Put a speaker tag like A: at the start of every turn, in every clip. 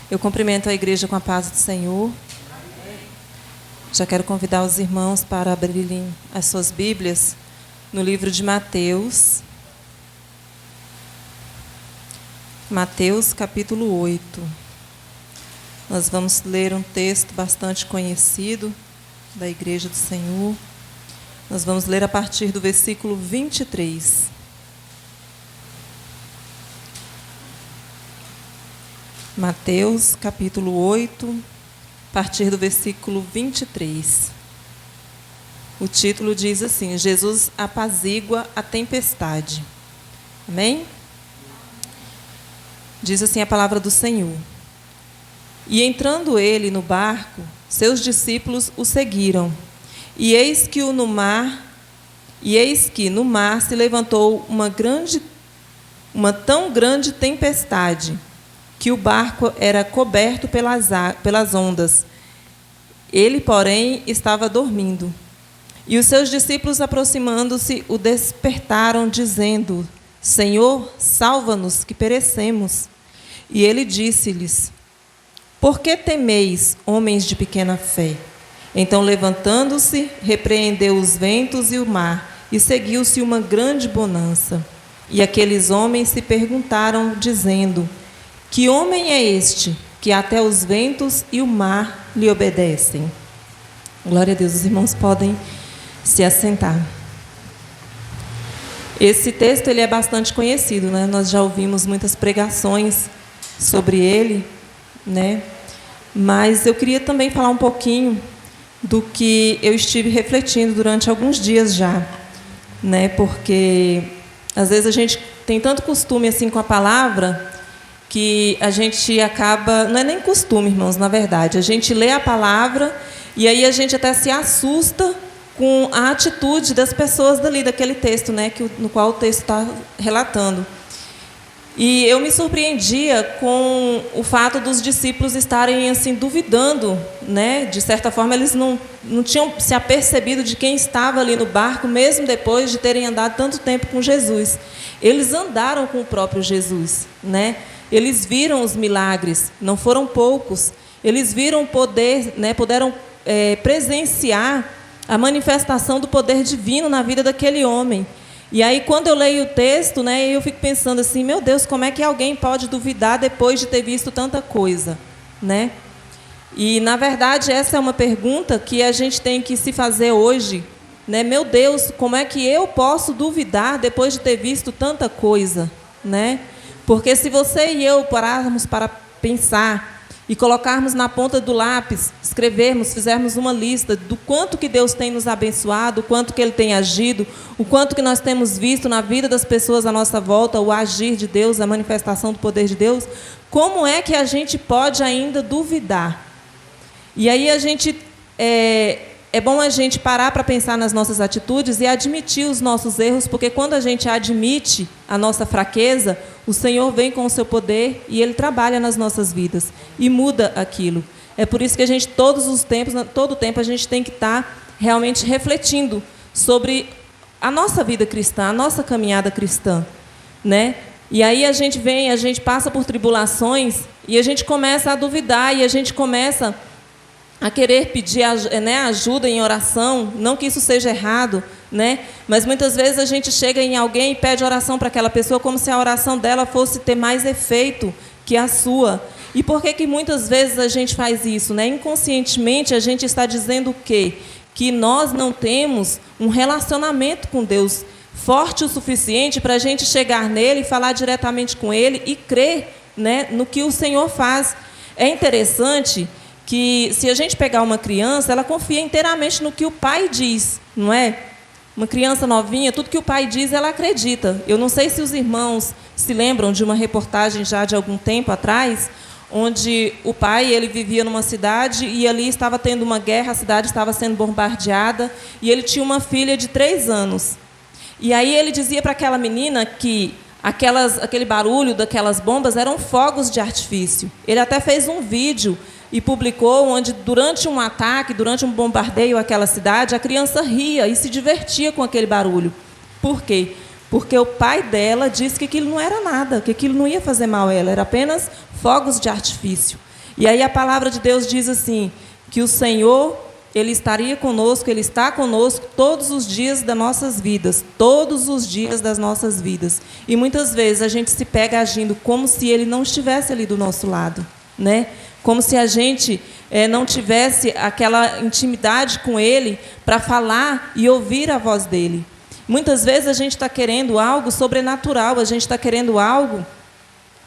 A: Eu cumprimento a igreja com a paz do Senhor. Já quero convidar os irmãos para abrirem as suas Bíblias no livro de Mateus. Mateus, capítulo 8. Nós vamos ler um texto bastante conhecido da igreja do Senhor. Nós vamos ler a partir do versículo 23. Mateus, capítulo 8, a partir do versículo 23. O título diz assim: Jesus apazigua a tempestade. Amém? Diz assim a palavra do Senhor. E entrando ele no barco, seus discípulos o seguiram. E eis que no mar se levantou uma tão grande tempestade, que o barco era coberto pelas ondas. Ele, porém, estava dormindo. E os seus discípulos, aproximando-se, o despertaram, dizendo: Senhor, salva-nos, que perecemos. E ele disse-lhes: Por que temeis, homens de pequena fé? Então, levantando-se, repreendeu os ventos e o mar, e seguiu-se uma grande bonança. E aqueles homens se perguntaram, dizendo: Que homem é este, que até os ventos e o mar lhe obedecem? Glória a Deus, os irmãos podem se assentar. Esse texto ele é bastante conhecido, né? Nós já ouvimos muitas pregações sobre ele, né? Mas eu queria também falar um pouquinho do que eu estive refletindo durante alguns dias já, né? Porque às vezes a gente tem tanto costume assim com a palavra que a gente acaba, não é nem costume, irmãos, na verdade, a gente lê a palavra e aí a gente até se assusta com a atitude das pessoas dali, daquele texto, né, no qual o texto está relatando. E eu me surpreendia com o fato dos discípulos estarem assim duvidando, né? De certa forma, eles não tinham se apercebido de quem estava ali no barco, mesmo depois de terem andado tanto tempo com Jesus. Eles andaram com o próprio Jesus, né? Eles viram os milagres, não foram poucos. Eles viram o poder, né? Puderam presenciar a manifestação do poder divino na vida daquele homem. E aí, quando eu leio o texto, né, eu fico pensando assim, meu Deus, como é que alguém pode duvidar depois de ter visto tanta coisa, né? E, na verdade, essa é uma pergunta que a gente tem que se fazer hoje, né? Meu Deus, como é que eu posso duvidar depois de ter visto tanta coisa, né? Porque se você e eu pararmos para pensar e colocarmos na ponta do lápis, escrevermos, fizermos uma lista do quanto que Deus tem nos abençoado, o quanto que Ele tem agido, o quanto que nós temos visto na vida das pessoas à nossa volta, o agir de Deus, a manifestação do poder de Deus, como é que a gente pode ainda duvidar? E aí é bom a gente parar para pensar nas nossas atitudes e admitir os nossos erros, porque quando a gente admite a nossa fraqueza, o Senhor vem com o seu poder e Ele trabalha nas nossas vidas e muda aquilo. É por isso que a gente, todo o tempo, a gente tem que estar realmente refletindo sobre a nossa vida cristã, a nossa caminhada cristã, né? E aí a gente passa por tribulações e a gente começa a duvidar e a gente começa a querer pedir ajuda em oração, não que isso seja errado, né? Mas muitas vezes a gente chega em alguém e pede oração para aquela pessoa como se a oração dela fosse ter mais efeito que a sua. E por que muitas vezes a gente faz isso, né? Inconscientemente a gente está dizendo o quê? Que nós não temos um relacionamento com Deus forte o suficiente para a gente chegar nele, falar diretamente com Ele e crer, né, no que o Senhor faz. É interessante que, se a gente pegar uma criança, ela confia inteiramente no que o pai diz, não é? Uma criança novinha, tudo que o pai diz, ela acredita. Eu não sei se os irmãos se lembram de uma reportagem já de algum tempo atrás, onde o pai ele vivia numa cidade e ali estava tendo uma guerra, a cidade estava sendo bombardeada, e ele tinha uma filha de 3 anos. E aí ele dizia para aquela menina que aquele barulho daquelas bombas eram fogos de artifício. Ele até fez um vídeo e publicou onde, durante um ataque, durante um bombardeio àquela cidade, a criança ria e se divertia com aquele barulho. Por quê? Porque o pai dela disse que aquilo não era nada, que aquilo não ia fazer mal a ela, era apenas fogos de artifício. E aí a palavra de Deus diz assim, que o Senhor, Ele estaria conosco, Ele está conosco todos os dias das nossas vidas, todos os dias das nossas vidas. E muitas vezes a gente se pega agindo como se Ele não estivesse ali do nosso lado, né? Como se a gente não tivesse aquela intimidade com Ele para falar e ouvir a voz dEle. Muitas vezes a gente está querendo algo sobrenatural, a gente está querendo algo,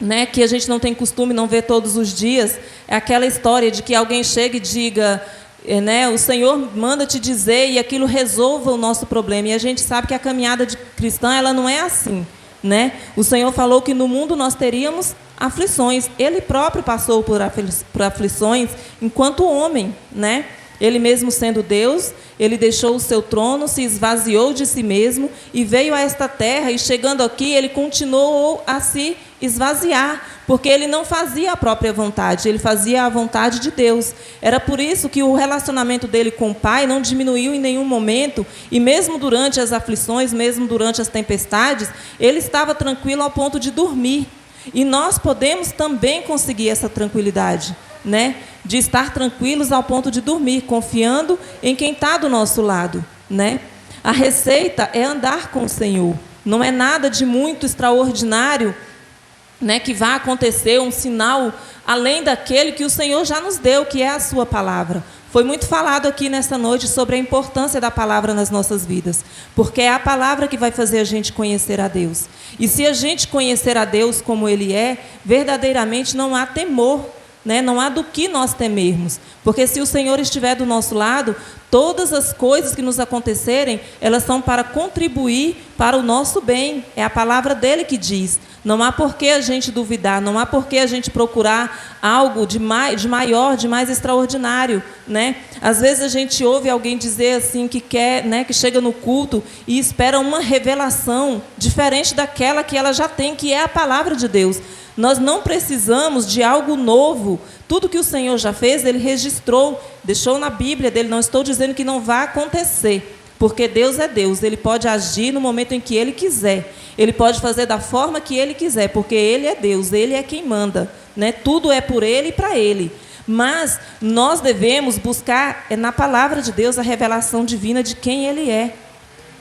A: né, que a gente não tem costume, não vê todos os dias. É aquela história de que alguém chega e diga, né, o Senhor manda te dizer e aquilo resolva o nosso problema. E a gente sabe que a caminhada cristã, ela não é assim, né? O Senhor falou que no mundo nós teríamos aflições. Ele próprio passou por aflições enquanto homem, né? Ele mesmo sendo Deus, Ele deixou o seu trono, se esvaziou de si mesmo e veio a esta terra, e chegando aqui, Ele continuou a se esvaziar, porque Ele não fazia a própria vontade, Ele fazia a vontade de Deus. Era por isso que o relacionamento dele com o Pai não diminuiu em nenhum momento, e mesmo durante as aflições, mesmo durante as tempestades, Ele estava tranquilo ao ponto de dormir. E nós podemos também conseguir essa tranquilidade, né? De estar tranquilos ao ponto de dormir, confiando em quem está do nosso lado, né? A receita é andar com o Senhor. Não é nada de muito extraordinário, né, que vai acontecer, um sinal além daquele que o Senhor já nos deu, que é a sua palavra. Foi muito falado aqui nessa noite sobre a importância da palavra nas nossas vidas, porque é a palavra que vai fazer a gente conhecer a Deus. E se a gente conhecer a Deus como Ele é, verdadeiramente não há temor, né? Não há do que nós temermos, porque se o Senhor estiver do nosso lado, todas as coisas que nos acontecerem, elas são para contribuir para o nosso bem. É a palavra dele que diz. Não há por que a gente duvidar, não há por que a gente procurar algo de maior, de mais extraordinário, né? Às vezes a gente ouve alguém dizer assim que quer, né, que chega no culto e espera uma revelação diferente daquela que ela já tem, que é a palavra de Deus. Nós não precisamos de algo novo. Tudo que o Senhor já fez, Ele registrou, deixou na Bíblia dele. Não estou dizendo que não vai acontecer, porque Deus é Deus. Ele pode agir no momento em que Ele quiser. Ele pode fazer da forma que Ele quiser, porque Ele é Deus, Ele é quem manda, né? Tudo é por Ele e para Ele. Mas nós devemos buscar na palavra de Deus a revelação divina de quem Ele é.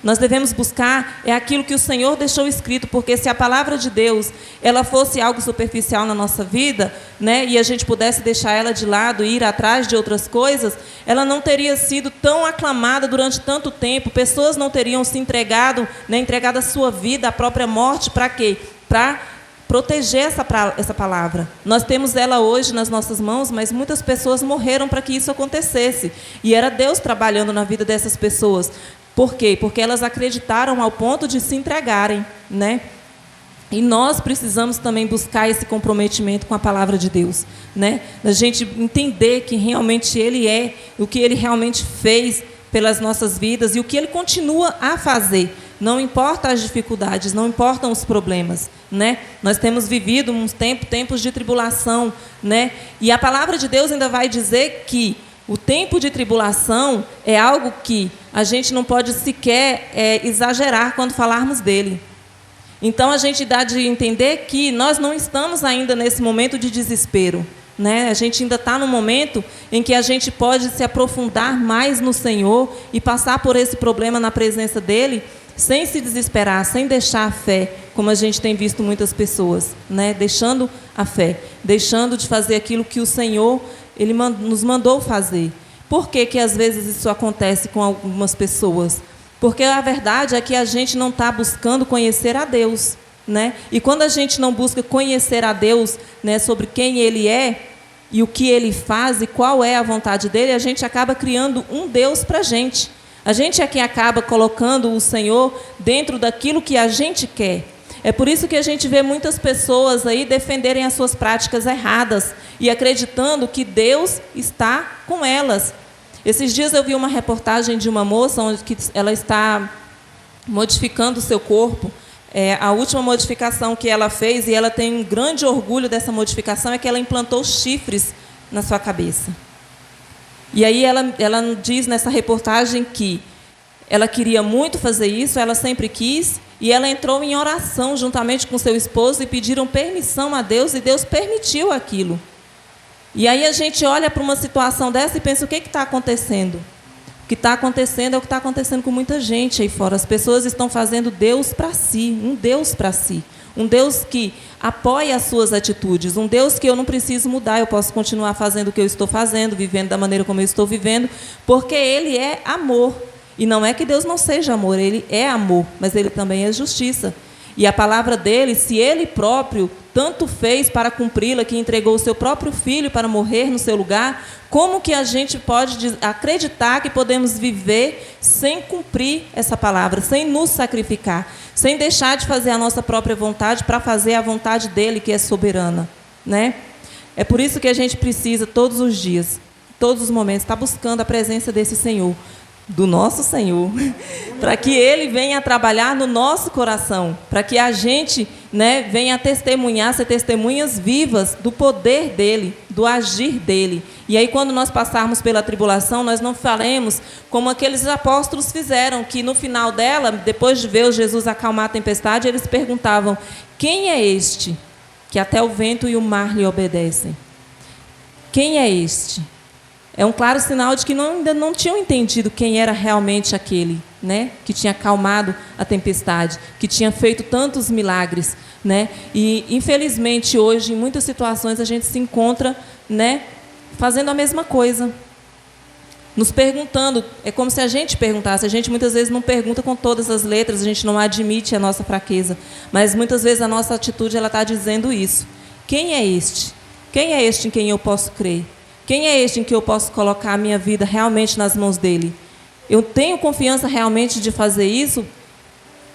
A: Nós devemos buscar aquilo que o Senhor deixou escrito, porque se a palavra de Deus ela fosse algo superficial na nossa vida, né, e a gente pudesse deixar ela de lado e ir atrás de outras coisas, ela não teria sido tão aclamada durante tanto tempo, pessoas não teriam se entregado, né, entregado a sua vida, a própria morte, para quê? Para proteger essa palavra. Nós temos ela hoje nas nossas mãos, mas muitas pessoas morreram para que isso acontecesse, e era Deus trabalhando na vida dessas pessoas. Por quê? Porque elas acreditaram ao ponto de se entregarem, né? E nós precisamos também buscar esse comprometimento com a palavra de Deus, né? A gente entender que realmente Ele é, o que Ele realmente fez pelas nossas vidas e o que Ele continua a fazer. Não importa as dificuldades, não importam os problemas, né? Nós temos vivido uns tempos de tribulação, né? E a palavra de Deus ainda vai dizer que o tempo de tribulação é algo que a gente não pode sequer exagerar quando falarmos dele. Então, a gente dá de entender que nós não estamos ainda nesse momento de desespero, né? A gente ainda está no momento em que a gente pode se aprofundar mais no Senhor e passar por esse problema na presença dele, sem se desesperar, sem deixar a fé, como a gente tem visto muitas pessoas, né? Deixando a fé, deixando de fazer aquilo que o Senhor Ele nos mandou fazer. Por que que às vezes isso acontece com algumas pessoas? Porque a verdade é que a gente não está buscando conhecer a Deus, né? E quando a gente não busca conhecer a Deus, né, sobre quem Ele é e o que Ele faz e qual é a vontade dEle, a gente acaba criando um Deus para a gente. A gente é quem acaba colocando o Senhor dentro daquilo que a gente quer. É por isso que a gente vê muitas pessoas aí defenderem as suas práticas erradas e acreditando que Deus está com elas. Esses dias eu vi uma reportagem de uma moça onde ela está modificando o seu corpo. A última modificação que ela fez, e ela tem um grande orgulho dessa modificação, é que ela implantou chifres na sua cabeça. E aí ela diz nessa reportagem que ela queria muito fazer isso, ela sempre quis, e ela entrou em oração juntamente com seu esposo e pediram permissão a Deus, e Deus permitiu aquilo. E aí a gente olha para uma situação dessa e pensa, o que está acontecendo? O que está acontecendo é o que está acontecendo com muita gente aí fora. As pessoas estão fazendo Deus para si, um Deus para si. Um Deus que apoia as suas atitudes, um Deus que eu não preciso mudar, eu posso continuar fazendo o que eu estou fazendo, vivendo da maneira como eu estou vivendo, porque Ele é amor. E não é que Deus não seja amor, Ele é amor, mas Ele também é justiça. E a palavra dele, se Ele próprio tanto fez para cumpri-la, que entregou o seu próprio filho para morrer no seu lugar, como que a gente pode acreditar que podemos viver sem cumprir essa palavra, sem nos sacrificar, sem deixar de fazer a nossa própria vontade para fazer a vontade dele, que é soberana, né? É por isso que a gente precisa, todos os dias, todos os momentos, estar buscando a presença desse Senhor, do nosso Senhor, para que Ele venha trabalhar no nosso coração, para que a gente, né, venha testemunhar, ser testemunhas vivas do poder dEle, do agir dEle. E aí, quando nós passarmos pela tribulação, nós não faremos como aqueles apóstolos fizeram, que no final dela, depois de ver Jesus acalmar a tempestade, eles perguntavam, quem é este que até o vento e o mar lhe obedecem? Quem é este? É um claro sinal de que ainda não tinham entendido quem era realmente aquele, né, que tinha acalmado a tempestade, que tinha feito tantos milagres, né? E infelizmente hoje, em muitas situações, a gente se encontra, né, fazendo a mesma coisa, nos perguntando. É como se a gente perguntasse. A gente muitas vezes não pergunta com todas as letras, a gente não admite a nossa fraqueza, mas muitas vezes a nossa atitude ela está dizendo isso. Quem é este? Quem é este em quem eu posso crer? Quem é este em que eu posso colocar a minha vida realmente nas mãos dele? Eu tenho confiança realmente de fazer isso?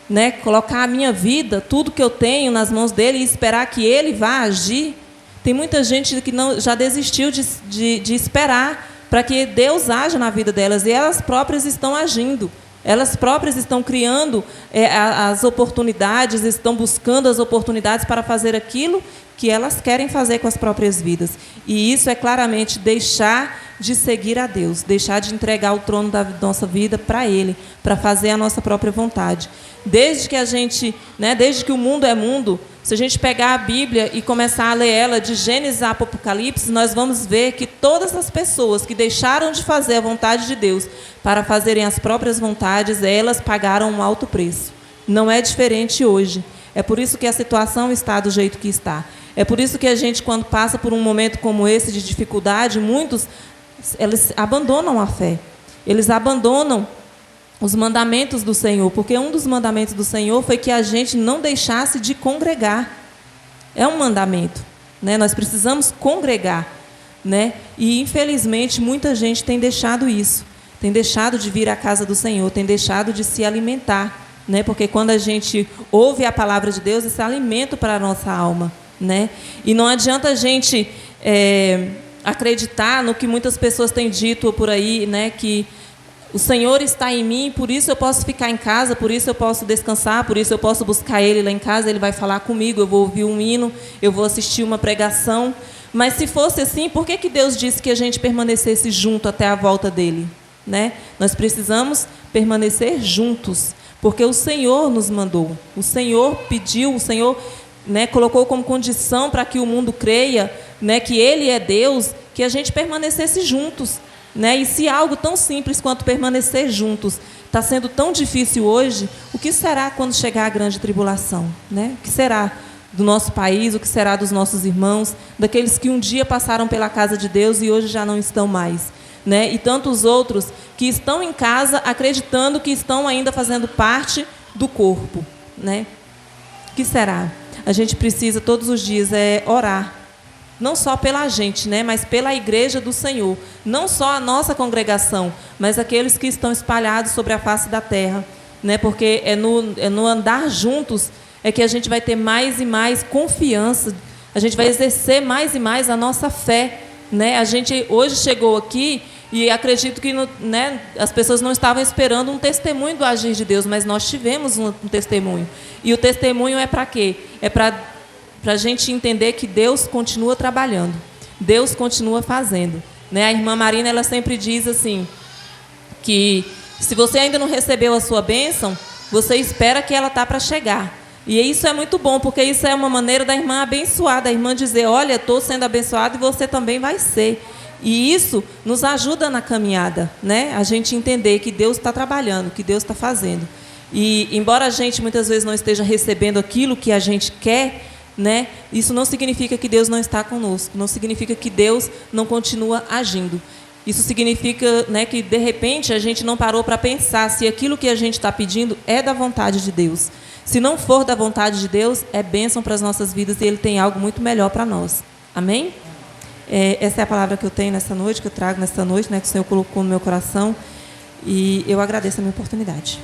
A: Né? Colocar a minha vida, tudo que eu tenho nas mãos dele e esperar que ele vá agir? Tem muita gente que já desistiu de esperar para que Deus haja na vida delas, e elas próprias estão agindo. Elas próprias estão criando as oportunidades, estão buscando as oportunidades para fazer aquilo que elas querem fazer com as próprias vidas. E isso é claramente deixar de seguir a Deus, deixar de entregar o trono da nossa vida para Ele, para fazer a nossa própria vontade. Desde que a gente, né, desde que o mundo é mundo, se a gente pegar a Bíblia e começar a ler ela de Gênesis a Apocalipse, nós vamos ver que todas as pessoas que deixaram de fazer a vontade de Deus para fazerem as próprias vontades, elas pagaram um alto preço. Não é diferente hoje. É por isso que a situação está do jeito que está. É por isso que a gente, quando passa por um momento como esse de dificuldade, muitos, eles abandonam a fé. Eles abandonam os mandamentos do Senhor, porque um dos mandamentos do Senhor foi que a gente não deixasse de congregar. É um mandamento, né? Nós precisamos congregar, né? E, infelizmente, muita gente tem deixado isso. Tem deixado de vir à casa do Senhor, tem deixado de se alimentar, né? Porque quando a gente ouve a palavra de Deus, isso é alimento para a nossa alma, né? E não adianta a gente acreditar no que muitas pessoas têm dito por aí, né? Que o Senhor está em mim, por isso eu posso ficar em casa, por isso eu posso descansar, por isso eu posso buscar Ele lá em casa, Ele vai falar comigo, eu vou ouvir um hino, eu vou assistir uma pregação. Mas se fosse assim, por que Deus disse que a gente permanecesse junto até a volta dEle? Né? Nós precisamos permanecer juntos, porque o Senhor nos mandou, o Senhor pediu, o Senhor, né, colocou como condição para que o mundo creia, né, que Ele é Deus, que a gente permanecesse juntos. Né? E se algo tão simples quanto permanecer juntos está sendo tão difícil hoje, o que será quando chegar a grande tribulação? Né? O que será do nosso país, o que será dos nossos irmãos, daqueles que um dia passaram pela casa de Deus e hoje já não estão mais? Né? E tantos outros que estão em casa acreditando que estão ainda fazendo parte do corpo. Né? O que será? A gente precisa todos os dias orar. Não só pela gente, né, mas pela igreja do Senhor. Não só a nossa congregação, mas aqueles que estão espalhados sobre a face da terra. Né, porque é no andar juntos é que a gente vai ter mais e mais confiança. A gente vai exercer mais e mais a nossa fé. Né? A gente hoje chegou aqui e acredito que né, as pessoas não estavam esperando um testemunho do agir de Deus, mas nós tivemos um testemunho. E o testemunho é para quê? É para a gente entender que Deus continua trabalhando, Deus continua fazendo. Né? A irmã Marina, ela sempre diz assim, que se você ainda não recebeu a sua bênção, você espera que ela está para chegar. E isso é muito bom, porque isso é uma maneira da irmã abençoar, da irmã dizer, olha, estou sendo abençoada e você também vai ser. E isso nos ajuda na caminhada, né? A gente entender que Deus está trabalhando, que Deus está fazendo. E embora a gente muitas vezes não esteja recebendo aquilo que a gente quer, né? Isso não significa que Deus não está conosco, não significa que Deus não continua agindo. Isso significa, né, que de repente a gente não parou para pensar se aquilo que a gente está pedindo é da vontade de Deus. Se não for da vontade de Deus, é bênção para as nossas vidas e Ele tem algo muito melhor para nós. Amém? Essa é a palavra que eu tenho nessa noite, que eu trago nessa noite, né, que o Senhor colocou no meu coração. E eu agradeço a minha oportunidade.